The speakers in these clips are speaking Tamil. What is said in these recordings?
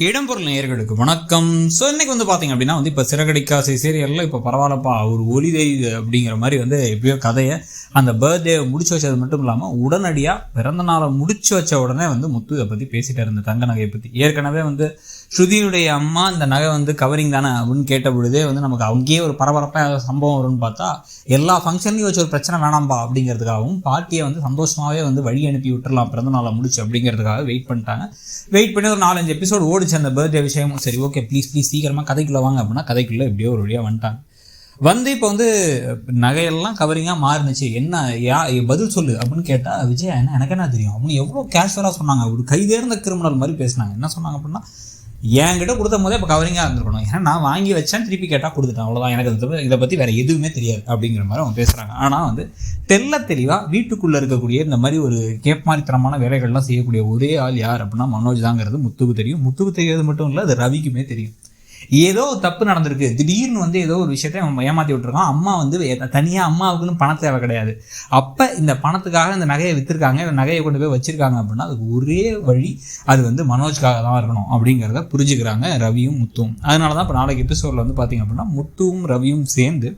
இடம்பொருள் நேயர்களுக்கு வணக்கம். ஸோ இன்னைக்கு வந்து பார்த்தீங்க அப்படின்னா இப்போ சிறகடிக்காசை சீரியலில் இப்போ பரவாயில்லப்பா ஒரு ஒளிதை அப்படிங்கிற மாதிரி எப்படியோ கதையை அந்த பர்த்டே முடிச்சு வச்சது மட்டும் இல்லாமல் உடனடியாக பிறந்த நாளை முடிச்சு வச்ச உடனே முத்து இதை பற்றி பேசிகிட்டு இருந்த தங்க நகையை பற்றி. ஏற்கனவே ஸ்ருதியுடைய அம்மா இந்த நகை கவரிங் தானே அப்படின்னு கேட்ட பொழுதே நமக்கு அங்கேயே ஒரு பரபரப்பாக சம்பவம் வரும்னு பார்த்தா எல்லா ஃபங்க்ஷன்லையும் வச்சு ஒரு பிரச்சனை வேணாம்பா அப்படிங்கிறதுக்காகவும் பாட்டியை சந்தோஷமாகவே வழி அனுப்பி விட்டுறலாம் பிறந்த நாளை முடிச்சு அப்படிங்கிறதுக்காக வெயிட் பண்ணிட்டாங்க. வெயிட் பண்ணி ஒரு 4-5 எபிசோடு ஓடிச்சு அந்த பர்த்டே விஷயமும். சரி, ஓகே, ப்ளீஸ் சீக்கிரமாக கதைக்குள்ளே வாங்க அப்படின்னா கதைக்குள்ளே எப்படியோ ஒரு வழியாக வந்துட்டாங்க. இப்போ நகையெல்லாம் கவரிங்காக மாறினுச்சு, என்ன பதில் சொல்லு அப்படின்னு கேட்டால் விஜய் எனக்கு என்ன தெரியும் அப்படின்னு எவ்வளோ கேஷுவலாக சொன்னாங்க. ஒரு கைதேர்ந்த கிரிமினல் மாதிரி பேசினாங்க. என்ன சொன்னாங்க அப்படின்னா, என்கிட்ட கொடுத்த போதே இப்போ கவரிங்காக இருந்திருக்கணும், ஏன்னா நான் வாங்கி வச்சேன், திருப்பி கேட்டால் கொடுத்துட்டேன், அவ்வளோதான், எனக்கு இதை பற்றி வேறு எதுவுமே தெரியாது அப்படிங்கிற மாதிரி அவங்க பேசுகிறாங்க. ஆனால் தெளிவாக வீட்டுக்குள்ளே இருக்கக்கூடிய இந்த மாதிரி ஒரு கேப்மாரித்தனமான வேலைகள்லாம் செய்யக்கூடிய ஒரே ஆள் யார் அப்படின்னா மனோஜ் தாங்கிறது முத்துக்கு தெரியும். முத்துக்கு தெரியாது மட்டும் இல்லை, அது ரவிக்குமே தெரியும். ஏதோ தப்பு நடந்திருக்கு, திடீர்னு ஏதோ ஒரு விஷயத்தை அவன் ஏமாற்றி விட்டுருக்கான். அம்மா தனியாக அம்மாவுக்குன்னு பண தேவை கிடையாது. அப்போ இந்த பணத்துக்காக இந்த நகையை விற்றுருக்காங்க, இந்த நகையை கொண்டு போய் வச்சிருக்காங்க அப்படின்னா அதுக்கு ஒரே வழி அது மனோஜ்காக தான் இருக்கணும் அப்படிங்கிறத புரிஞ்சுக்கிறாங்க ரவியும் முத்துவும். அதனால தான் இப்போ நாளைக்கு எபிசோடில் பார்த்தீங்க அப்படின்னா முத்துவும் ரவியும் சேர்ந்து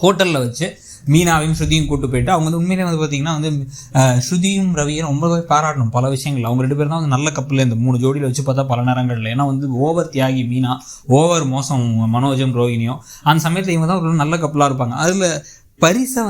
ஹோட்டலில் வச்சு மீனாவையும் ஸ்ருதியும் கூட்டு போயிட்டு அவங்க உண்மையிலே பார்த்தீங்கன்னா ஸ்ருதியும் ரவியும் ரொம்பவே பாராட்டணும் பல விஷயங்கள். அவங்க 2 பேரும் தான் நல்ல கப்பில் இந்த 3 ஜோடியில் வச்சு பார்த்தா பல நேரங்களில். ஏன்னா ஓவர் தியாகி மீனா, ஓவர் மோசம் மனோஜும் ரோஹினியும். அந்த சமயத்தில் இவங்க தான் ஒரு நல்ல கப்பலாக இருப்பாங்க. அதில் பரிசை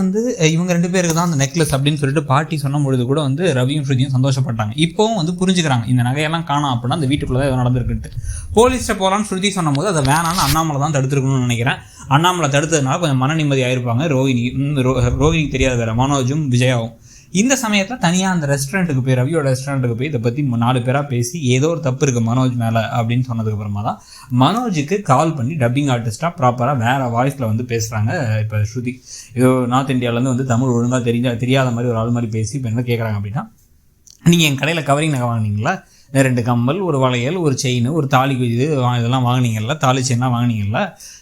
இவங்க 2 பேருக்கு தான் அந்த நெக்லஸ் அப்படின்னு சொல்லிட்டு பாட்டி சொன்ன பொழுது கூட ரவியும் ஸ்ருதியும் சந்தோஷப்பட்டாங்க. இப்போவும் புரிஞ்சுக்கிறாங்க இந்த நகையெல்லாம் காணோம் அப்படின்னா அந்த வீட்டுக்குள்ளே தான் நடந்திருக்குன்ட்டு. போலீஸ்ட்டை போகலான்னு ஸ்ருதி சொன்னும் போது அதை வேணான்னு அண்ணாமலை தான் தடுத்துருக்கணும்னு நினைக்கிறேன். அண்ணாமலை தடுத்ததுனால கொஞ்சம் மன நிம்மதி ஆயிருப்பாங்க ரோஹினிக்கு தெரியாது வேறு மனோஜும் விஜயாவும். இந்த சமயத்தில் தனியாக அந்த ரெஸ்டாரண்ட்டுக்கு போய் ரவியோட ரெஸ்டாரண்ட்டுக்கு போய் இதை பற்றி 4 பேராக பேசி ஏதோ ஒரு தப்பு இருக்குது மனோஜ் மேலே அப்படின்னு சொன்னதுக்கப்புறமா தான் மனோஜுக்கு கால் பண்ணி டப்பிங் ஆர்டிஸ்ட்டாக ப்ராப்பராக வேறு வாய்ஸில் பேசுகிறாங்க. இப்போ ஸ்ருதி ஏதோ நார்த் இந்தியாவிலேருந்து தமிழ் ஒழுங்காக தெரியாத மாதிரி ஒரு ஆள் மாதிரி பேசி இப்போ என்ன கேட்குறாங்க அப்படின்னா, நீங்கள் என் கடையில் கவரிங் நகை வாங்கினீங்களா, 2 கம்மல், ஒரு வளையல், ஒரு செயின், ஒரு தாலி இதெல்லாம் வாங்கினீங்கல்ல, தாலி செயின்லாம் வாங்கினீங்கல்ல,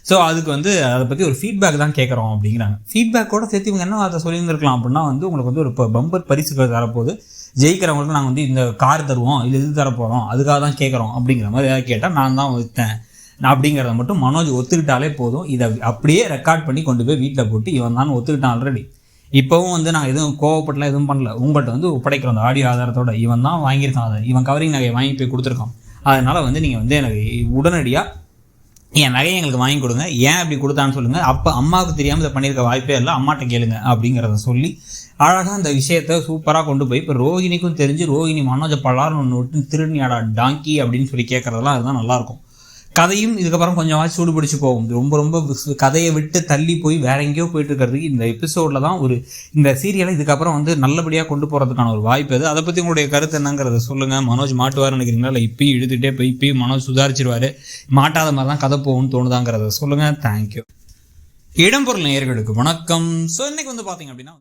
ஸோ அதுக்கு அதை பற்றி ஒரு ஃபீட்பேக் தான் கேட்குறோம் அப்படிங்கிறாங்க. ஃபீட்பேக்கோடு சேர்த்து இவங்க என்ன அதை சொல்லியிருந்திருக்கலாம் அப்படின்னா உங்களுக்கு ஒரு பம்பர் பரிசுகள் தரப்போது, ஜெயிக்கிறவங்களுக்கு நாங்கள் இந்த கார் தருவோம், இது தரப்போகிறோம், அதுக்காக தான் கேட்குறோம் அப்படிங்கிற மாதிரி ஏதாவது கேட்டால் நான் தான் விற்றேன் அப்படிங்கிறத மட்டும் மனோஜ் ஒத்துக்கிட்டாலே போதும். இதை அப்படியே ரெக்கார்ட் பண்ணி கொண்டு போய் வீட்டில் போட்டு இவன் தான் ஒத்துக்கிட்டான் ஆல்ரெடி. இப்போவும் நாங்கள் எதுவும் கோவப்படலாம், எதுவும் பண்ணல, உங்கள்கிட்ட ஒப்படைக்கிறோம் அந்த ஆடியோ ஆதாரத்தோட. இவன் தான் வாங்கியிருக்கான், அதை இவன் கவரிங் நகையை வாங்கி போய் கொடுத்துருக்கான். அதனால் நீங்கள் எனக்கு உடனடியாக என் நகையை எங்களுக்கு வாங்கி கொடுங்க, ஏன் அப்படி கொடுத்தான்னு சொல்லுங்கள், அப்போ அம்மாவுக்கு தெரியாமல் இதை பண்ணியிருக்க வாய்ப்பே இல்லை, அம்மாட்ட கேளுங்க அப்படிங்கிறத சொல்லி அழகாக அந்த விஷயத்தை சூப்பராக கொண்டு போய் இப்போ ரோஹினிக்கும் தெரிஞ்சு ரோஹினி மனோஜை பல்லாருன்னு ஒன்று விட்டு திருநியாடா டாங்கி அப்படின்னு சொல்லி கேட்குறதெல்லாம் அதுதான் நல்லாயிருக்கும். கதையும் இதுக்கப்புறம் கொஞ்சமாச்சு சூடு பிடிச்சி போகும். ரொம்ப கதையை விட்டு தள்ளி போய் வேற எங்கேயோ போயிட்டு இருக்கிறதுக்கு இந்த எபிசோடில் தான் இந்த சீரியலை இதுக்கப்புறம் நல்லபடியாக கொண்டு போகிறதுக்கான ஒரு வாய்ப்பு அது. அதை பற்றி உங்களுடைய கருத்து என்னங்கிறத சொல்லுங்கள். மனோஜ் மாட்டுவார்னு நினைக்கிறீங்களா, இல்லை இப்பயும் இழுத்துட்டே போய் இப்பயும் மனோஜ் சுதாரிச்சிருவார், மாட்டாத மாதிரி தான் கதை போகும்னு தோணுதாங்கிறத சொல்லுங்கள். தேங்க்யூ. இடம்பொருள் நேயர்களுக்கு வணக்கம். ஸோ இன்னைக்கு பார்த்தீங்க அப்படின்னா